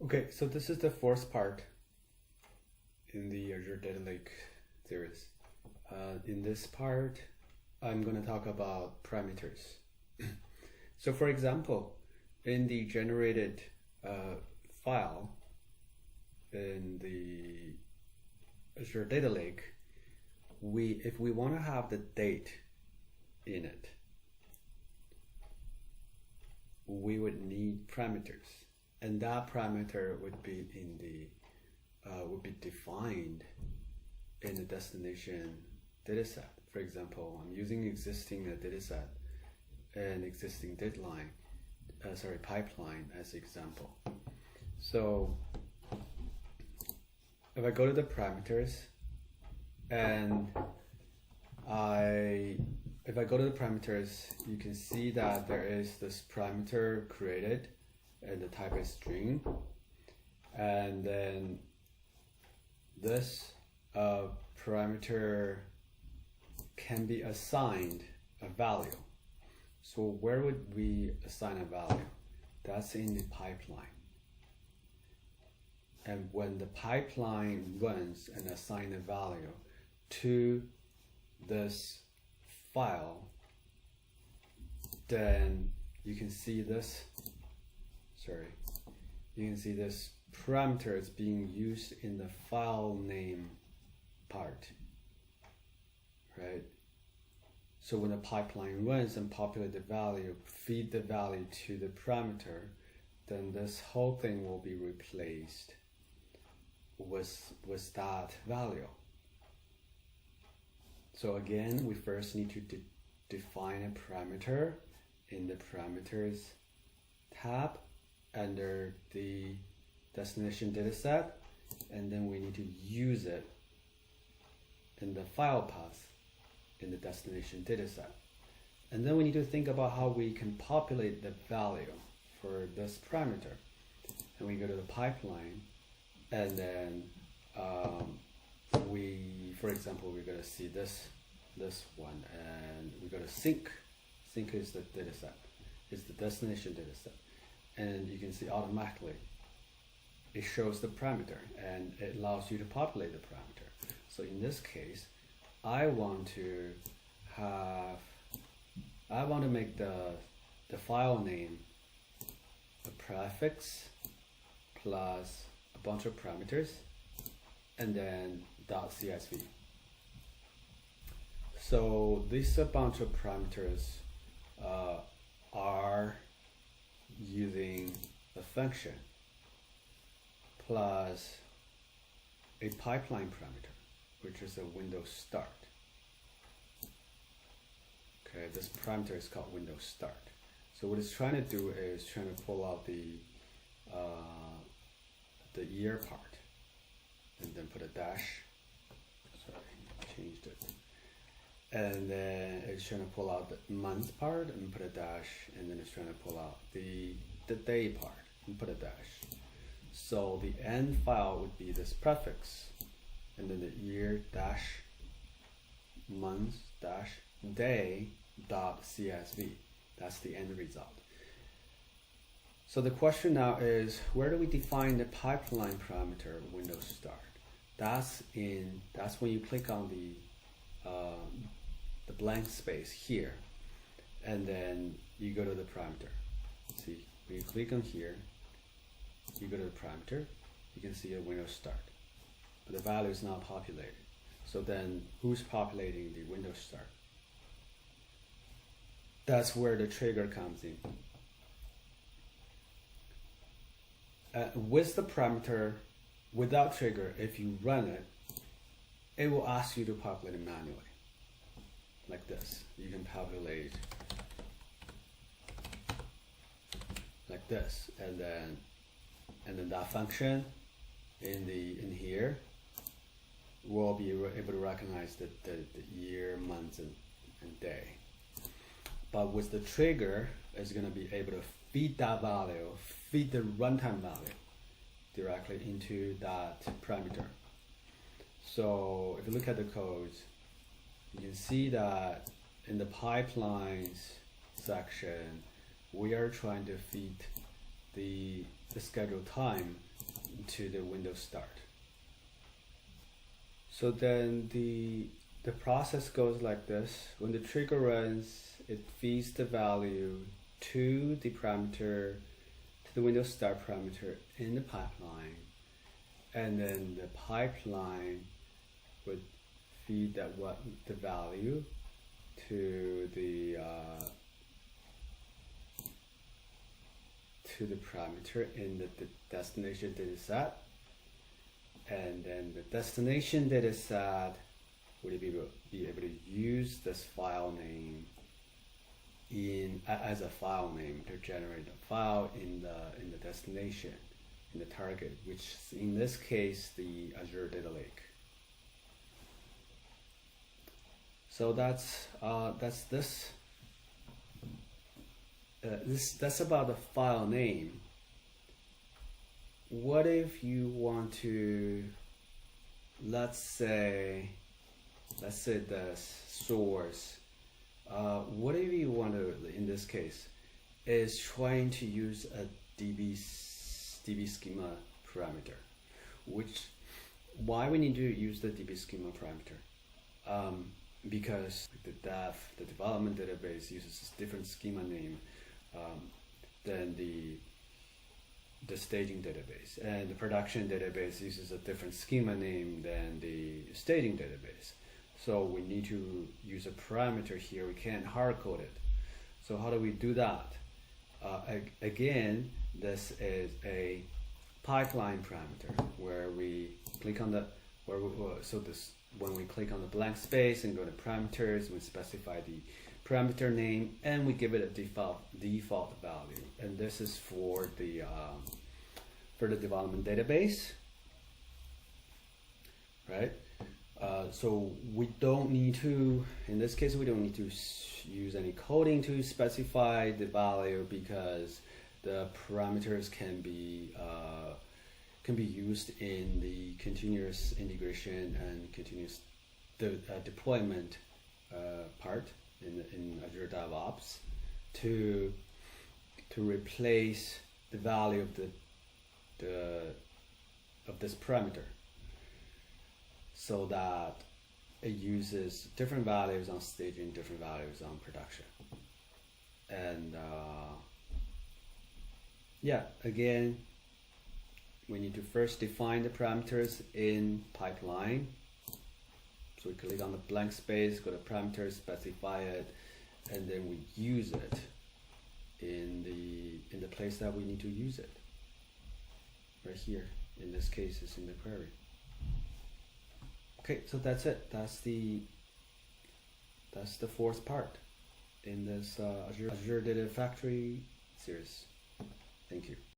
Okay, so this is the fourth part in the Azure Data Lake series. In this part, I'm going to talk about parameters. So for example, in the generated file in the Azure Data Lake, if we want to have the date in it, we would need parameters, and that parameter would be in the would be defined in the destination dataset. For example, I'm using existing dataset and existing pipeline as example. So if I go to the parameters and if I go to the parameters, you can see that there is this parameter created and the type is string, and then this parameter can be assigned a value. So where would we assign a value? That's in the pipeline. And when the pipeline runs and assign a value to this file, then you can see this, parameter is being used in the file name part, right? So when the pipeline runs and populate the value, feed the value to the parameter, then this whole thing will be replaced with that value. So again, we first need to define a parameter in the parameters tab under the destination dataset, and then we need to use it in the file path in the destination dataset. And then we need to think about how we can populate the value for this parameter. And we go to the pipeline, and then for example, we're going to see this one, and we go to sync. Sync is the dataset, it's the destination dataset, and you can see automatically it shows the parameter and it allows you to populate the parameter. So in this case, I want to make the file name a prefix plus a bunch of parameters and then .csv. So this bunch of parameters are using a function plus a pipeline parameter, which is a Windows start. Okay, this parameter is called Windows start. So what it's trying to do is trying to pull out the year part, and then put a dash. Sorry, changed it. And then it's trying to pull out the month part and put a dash, and then it's trying to pull out the day part and put a dash. So the end file would be this prefix, and then the year dash month dash day .csv. That's the end result. So the question now is, where do we define the pipeline parameter Windows start? That's when you click on the blank space here, and then you go to the parameter. See, when you click on here, you go to the parameter, you can see a Windows start, but the value is not populated. So then who's populating the Windows start? That's where the trigger comes in. With the parameter, without trigger, if you run it, it will ask you to populate it manually. Like this. You can populate like this, and then that function in here will be able to recognize the year, month, and day. But with the trigger, it's going to be able to feed that value, feed the runtime value directly into that parameter. So if you look at the code, you can see that in the pipelines section, we are trying to feed the the scheduled time to the Windows start. So then the process goes like this. When the trigger runs, it feeds the value to the parameter, to the Windows start parameter in the pipeline, and then the pipeline would feed the value to the parameter in the destination dataset, and then the destination dataset would be able to use this file name as a file name to generate a file in the destination, in the target, which is in this case the Azure Data Lake. So that's this. That's about the file name. What if you want to, let's say the source. What if you want to, in this case, is trying to use a DB schema parameter, why we need to use the DB schema parameter? Because the development database uses a different schema name than the staging database, and the production database uses a different schema name than the staging database. So we need to use a parameter here. We can't hard code it. So how do we do that? Again, this is a pipeline parameter where we click on when we click on the blank space and go to parameters, we specify the parameter name and we give it a default value. And this is for the development database, right? So we don't need to, in this case, we don't need to use any coding to specify the value, because the parameters can be used in the continuous integration and continuous deployment part in Azure DevOps to replace the value of this parameter, so that it uses different values on staging, different values on production. And yeah, again, we need to first define the parameters in pipeline. So we click on the blank space, go to parameters, specify it, and then we use it in the place that we need to use it. Right here, in this case, it's in the query. Okay, so that's it. That's the fourth part in this Azure Data Factory series. Thank you.